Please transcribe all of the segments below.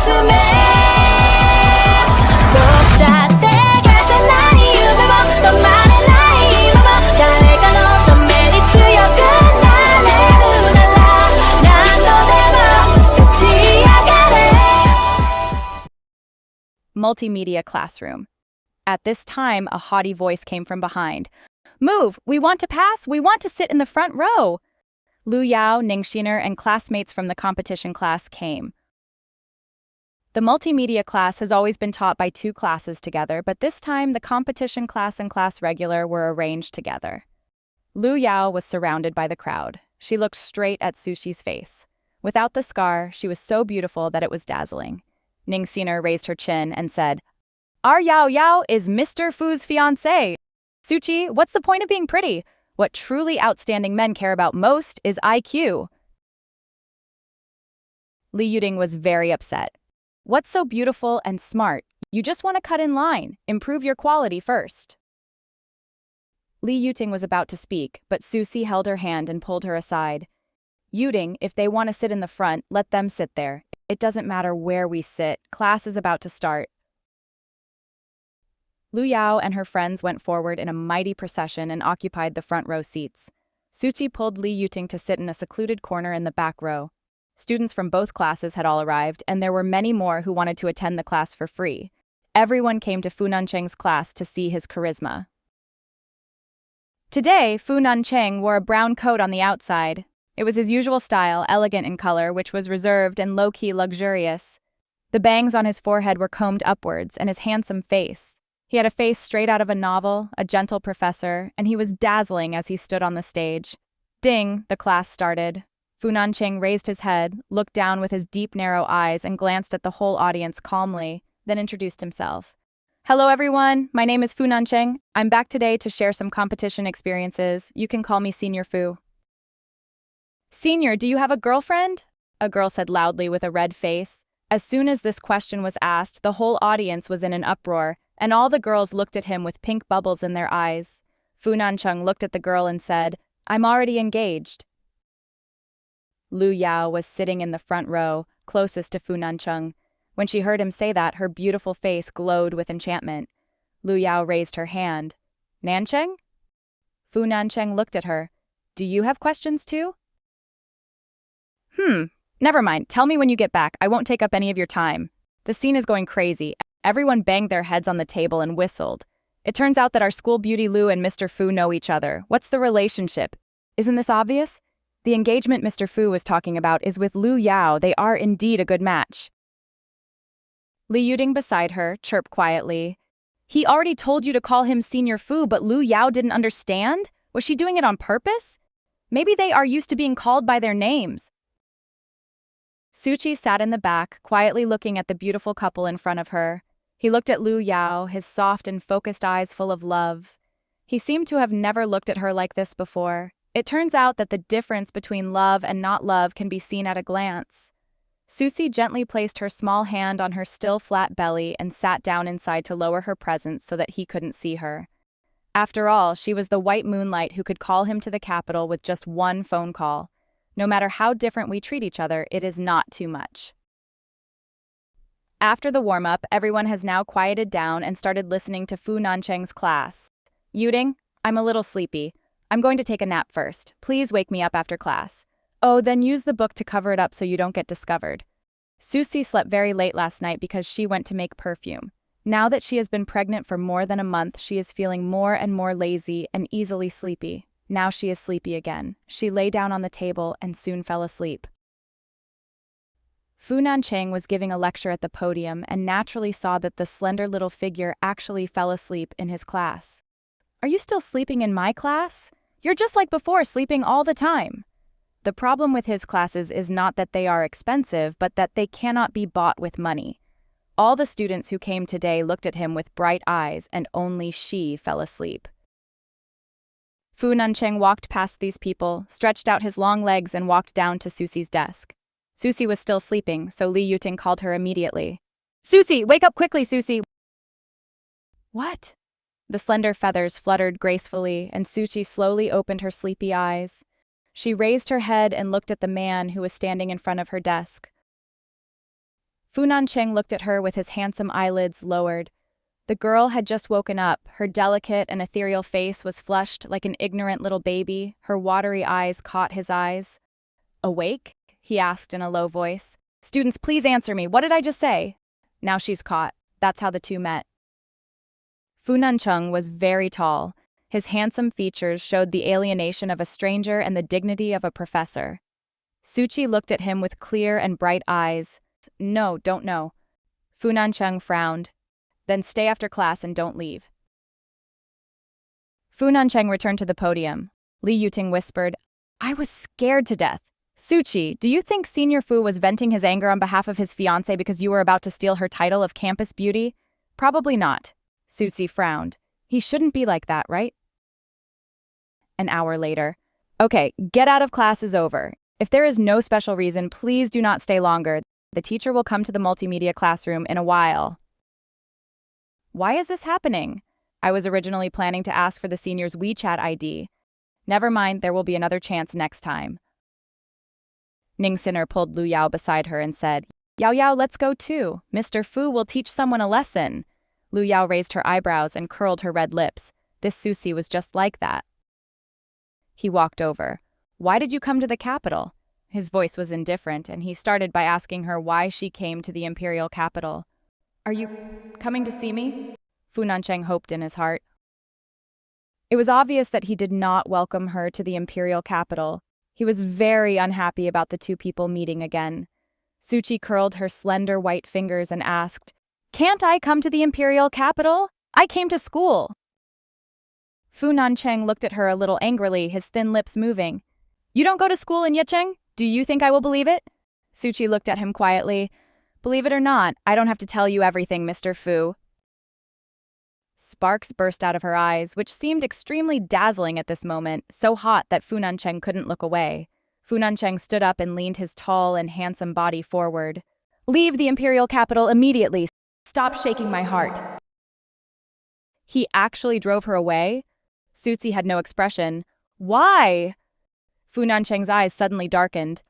가슴에 무엇이라도 가진 나의 이유를 더 많은 나의 이름을 달래가 어떤 매일 투여근 날에 우랄라 난 너네 맘 같이 야가래. Multimedia classroom. At this time, a haughty voice came from behind. Move! We want to pass! We want to sit in the front row! Lu Yao, Ningxiner, and classmates from the competition class came. The multimedia class has always been taught by two classes together, but this time the competition class and class regular were arranged together. Lu Yao was surrounded by the crowd. She looked straight at Zhuxi's face. Without the scar, she was so beautiful that it was dazzling. Ningxiner raised her chin and said, Our Yao Yao is Mr. Fu's fiancé. Zhuxi, what's the point of being pretty? What truly outstanding men care about most is IQ. Li Yuding was very upset. What's so beautiful and smart? You just want to cut in line. Improve your quality first. Li Yuding was about to speak, but Zhuxi held her hand and pulled her aside. Yuding, if they want to sit in the front, let them sit there. It doesn't matter where we sit. Class is about to start. Lu Yao and her friends went forward in a mighty procession and occupied the front row seats. Zhuxi pulled Li Yuding to sit in a secluded corner in the back row. Students from both classes had all arrived, and there were many more who wanted to attend the class for free. Everyone came to Fu Nancheng's class to see his charisma. Today, Fu Nancheng wore a brown coat on the outside. It was his usual style, elegant in color, which was reserved and low-key luxurious. The bangs on his forehead were combed upwards, and his handsome face. He had a face straight out of a novel, a gentle professor, and he was dazzling as he stood on the stage. Ding, the class started. Fu Nancheng raised his head, looked down with his deep, narrow eyes, and glanced at the whole audience calmly, then introduced himself. Hello, everyone. My name is Fu Nancheng. I'm back today to share some competition experiences. You can call me Senior Fu. Senior, do you have a girlfriend? A girl said loudly with a red face. As soon as this question was asked, the whole audience was in an uproar, and all the girls looked at him with pink bubbles in their eyes. Fu Nancheng looked at the girl and said, I'm already engaged. Lu Yao was sitting in the front row, closest to Fu Nancheng. When she heard him say that, her beautiful face glowed with enchantment. Lu Yao raised her hand. Nancheng? Fu Nancheng looked at her. Do you have questions too? Never mind. Tell me when you get back. I won't take up any of your time. The scene is going crazy. Everyone banged their heads on the table and whistled. It turns out that our school beauty Lu and Mr. Fu know each other. What's the relationship? Isn't this obvious? The engagement Mr. Fu was talking about is with Lu Yao. They are indeed a good match. Li Yuding beside her chirped quietly. He already told you to call him Senior Fu, but Lu Yao didn't understand? Was she doing it on purpose? Maybe they are used to being called by their names. Zhuxi sat in the back, quietly looking at the beautiful couple in front of her. He looked at Lu Yao, his soft and focused eyes full of love. He seemed to have never looked at her like this before. It turns out that the difference between love and not love can be seen at a glance. Zhuxi gently placed her small hand on her still flat belly and sat down inside to lower her presence so that he couldn't see her. After all, she was the white moonlight who could call him to the capital with just one phone call. No matter how different we treat each other, it is not too much. After the warm-up, everyone has now quieted down and started listening to Fu Nancheng's class. Yuding, I'm a little sleepy. I'm going to take a nap first. Please wake me up after class. Oh, then use the book to cover it up so you don't get discovered. Zhuxi slept very late last night because she went to make perfume. Now that she has been pregnant for more than a month, she is feeling more and more lazy and easily sleepy. Now she is sleepy again. She lay down on the table and soon fell asleep. Fu Nancheng was giving a lecture at the podium and naturally saw that the slender little figure actually fell asleep in his class. Are you still sleeping in my class? You're just like before, sleeping all the time. The problem with his classes is not that they are expensive, but that they cannot be bought with money. All the students who came today looked at him with bright eyes, and only she fell asleep. Fu Nancheng walked past these people, stretched out his long legs and walked down to Zhuxi's desk. Zhuxi was still sleeping, so Li Yuding called her immediately. Zhuxi, wake up quickly, Zhuxi! What? The slender feathers fluttered gracefully, and Zhuxi slowly opened her sleepy eyes. She raised her head and looked at the man who was standing in front of her desk. Fu Nancheng looked at her with his handsome eyelids lowered. The girl had just woken up. Her delicate and ethereal face was flushed like an ignorant little baby. Her watery eyes caught his eyes. "Awake?" he asked in a low voice. "Students, please answer me. What did I just say?" Now she's caught. That's how the two met. Fu Nancheng was very tall. His handsome features showed the alienation of a stranger and the dignity of a professor. Zhuxi looked at him with clear and bright eyes. "No, don't know." Fu Nancheng frowned. "Then stay after class and don't leave." Fu Nancheng returned to the podium. Li Yuting whispered, "I was scared to death. Zhuxi, do you think Senior Fu was venting his anger on behalf of his fiancée because you were about to steal her title of campus beauty?" "Probably not." Zhuxi frowned. "He shouldn't be like that, right?" An hour later. "Okay, get out of class is over. If there is no special reason, please do not stay longer. The teacher will come to the multimedia classroom in a while." "Why is this happening? I was originally planning to ask for the senior's WeChat ID. Never mind, there will be another chance next time." Ning Sinner pulled Lu Yao beside her and said, "Yao Yao, let's go too. Mr. Fu will teach someone a lesson." Lu Yao raised her eyebrows and curled her red lips. This Zhuxi was just like that. He walked over. "Why did you come to the capital?" His voice was indifferent, and he started by asking her why she came to the imperial capital. "Are you coming to see me?" Fu Nancheng hoped in his heart. It was obvious that he did not welcome her to the imperial capital. He was very unhappy about the two people meeting again. Zhuxi curled her slender white fingers and asked, "Can't I come to the imperial capital? I came to school." Fu Nancheng looked at her a little angrily, his thin lips moving. "You don't go to school in Yicheng? Do you think I will believe it?" Zhuxi looked at him quietly. "Believe it or not, I don't have to tell you everything, Mr. Fu." Sparks burst out of her eyes, which seemed extremely dazzling at this moment, so hot that Fu Nancheng couldn't look away. Fu Nancheng stood up and leaned his tall and handsome body forward. "Leave the imperial capital immediately. Stop shaking my heart." He actually drove her away? Zhuxi had no expression. "Why?" Fu Nancheng's eyes suddenly darkened.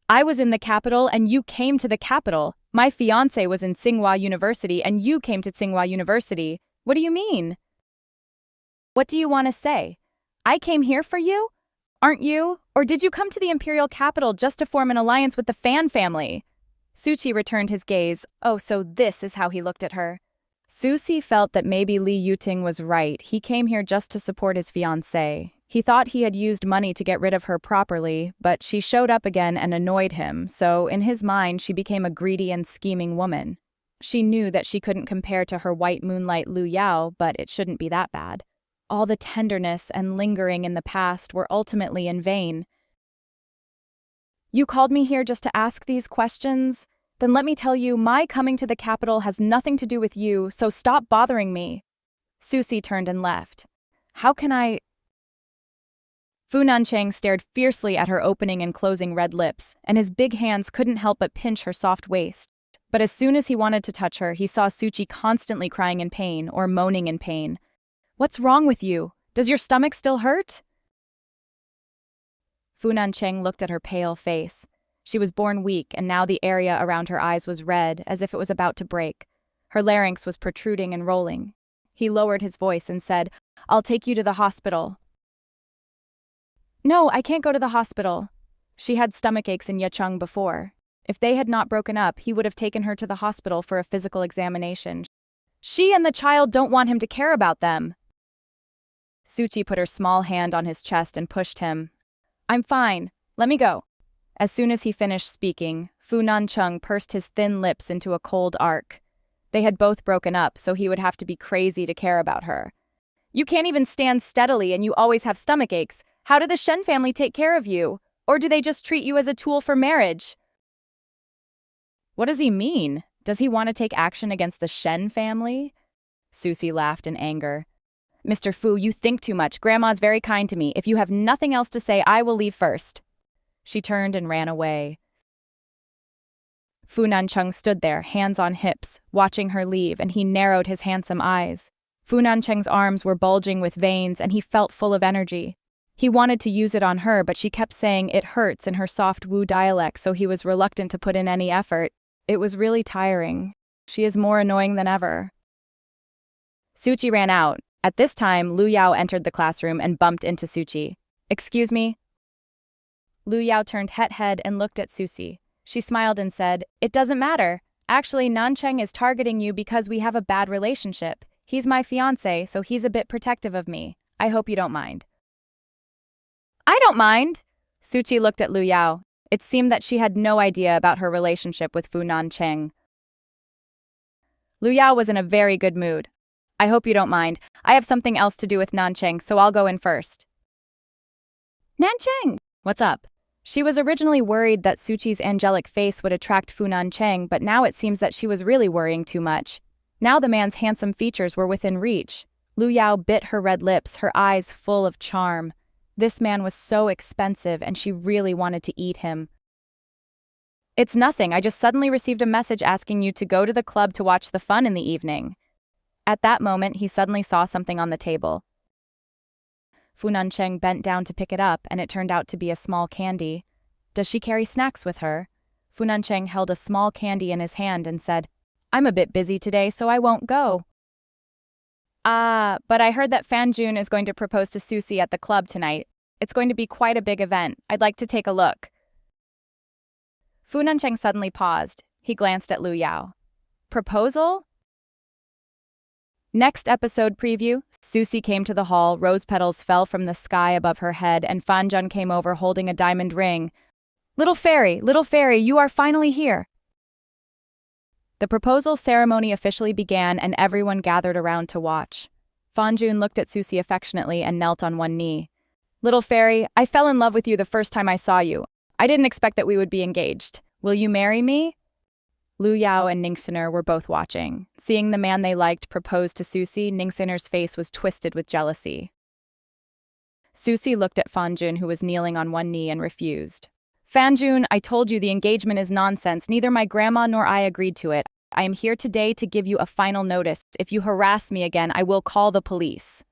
"I was in the capital and you came to the capital. My fiancé was in Tsinghua University and you came to Tsinghua University. What do you mean?" "What do you want to say? I came here for you? Aren't you? Or did you come to the imperial capital just to form an alliance with the Fan family?" Zhuxi returned his gaze. Oh, so this is how he looked at her. Zhuxi felt that maybe Li Yuting was right. He came here just to support his fiancée. He thought he had used money to get rid of her properly, but she showed up again and annoyed him, so in his mind she became a greedy and scheming woman. She knew that she couldn't compare to her white moonlight Lu Yao, but it shouldn't be that bad. All the tenderness and lingering in the past were ultimately in vain. "You called me here just to ask these questions? Then let me tell you, my coming to the capital has nothing to do with you, so stop bothering me." Zhuxi turned and left. "How can I—" Fu Nancheng stared fiercely at her opening and closing red lips, and his big hands couldn't help but pinch her soft waist. But as soon as he wanted to touch her, he saw Zhuxi constantly crying in pain or moaning in pain. "What's wrong with you? Does your stomach still hurt?" Fu Nancheng looked at her pale face. She was born weak, and now the area around her eyes was red, as if it was about to break. Her larynx was protruding and rolling. He lowered his voice and said, "I'll take you to the hospital." "No, I can't go to the hospital." She had stomach aches in Yicheng before. If they had not broken up, he would have taken her to the hospital for a physical examination. She and the child don't want him to care about them. Zhuxi put her small hand on his chest and pushed him. "I'm fine. Let me go." As soon as he finished speaking, Fu Nancheng pursed his thin lips into a cold arc. They had both broken up, so he would have to be crazy to care about her. "You can't even stand steadily and you always have stomach aches. How do the Shen family take care of you? Or do they just treat you as a tool for marriage?" What does he mean? Does he want to take action against the Shen family? Zhuxi laughed in anger. "Mr. Fu, you think too much. Grandma's very kind to me. If you have nothing else to say, I will leave first." She turned and ran away. Fu Nancheng stood there, hands on hips, watching her leave, and he narrowed his handsome eyes. Fu Nancheng's arms were bulging with veins, and he felt full of energy. He wanted to use it on her, but she kept saying "it hurts" in her soft Wu dialect, so he was reluctant to put in any effort. It was really tiring. She is more annoying than ever. Zhuxi ran out. At this time, Lu Yao entered the classroom and bumped into Zhuxi. Excuse me? Lu Yao turned head and looked at Zhuxi. She smiled and said, It doesn't matter. Actually, Nancheng is targeting you because we have a bad relationship. He's my fiancé, so he's a bit protective of me. I hope you don't mind. I don't mind. Zhuxi looked at Lu Yao. It seemed that she had no idea about her relationship with Fu Nancheng. Lu Yao was in a very good mood. I hope you don't mind. I have something else to do with Nancheng, so I'll go in first. Nancheng! What's up? She was originally worried that Zhuxi's angelic face would attract Fu Nancheng, but now it seems that she was really worrying too much. Now the man's handsome features were within reach. Lu Yao bit her red lips, her eyes full of charm. This man was so expensive, and she really wanted to eat him. It's nothing. I just suddenly received a message asking you to go to the club to watch the fun in the evening. At that moment, he suddenly saw something on the table. Fu Nancheng bent down to pick it up, and it turned out to be a small candy. Does she carry snacks with her? Fu Nancheng held a small candy in his hand and said, I'm a bit busy today, so I won't go. But I heard that Fan Jun is going to propose to Zhuxi at the club tonight. It's going to be quite a big event. I'd like to take a look. Fu Nancheng suddenly paused. He glanced at Lu Yao. Proposal? Next episode preview, Zhuxi came to the hall, rose petals fell from the sky above her head, and Fan Jun came over holding a diamond ring. Little fairy, you are finally here. The proposal ceremony officially began and everyone gathered around to watch. Fan Jun looked at Zhuxi affectionately and knelt on one knee. Little fairy, I fell in love with you the first time I saw you. I didn't expect that we would be engaged. Will you marry me? Lu Yao and Ningxiner were both watching. Seeing the man they liked propose to Zhuxi, Ningxiner's face was twisted with jealousy. Zhuxi looked at Fan Jun, who was kneeling on one knee, and refused. Fan Jun, I told you the engagement is nonsense. Neither my grandma nor I agreed to it. I am here today to give you a final notice. If you harass me again, I will call the police.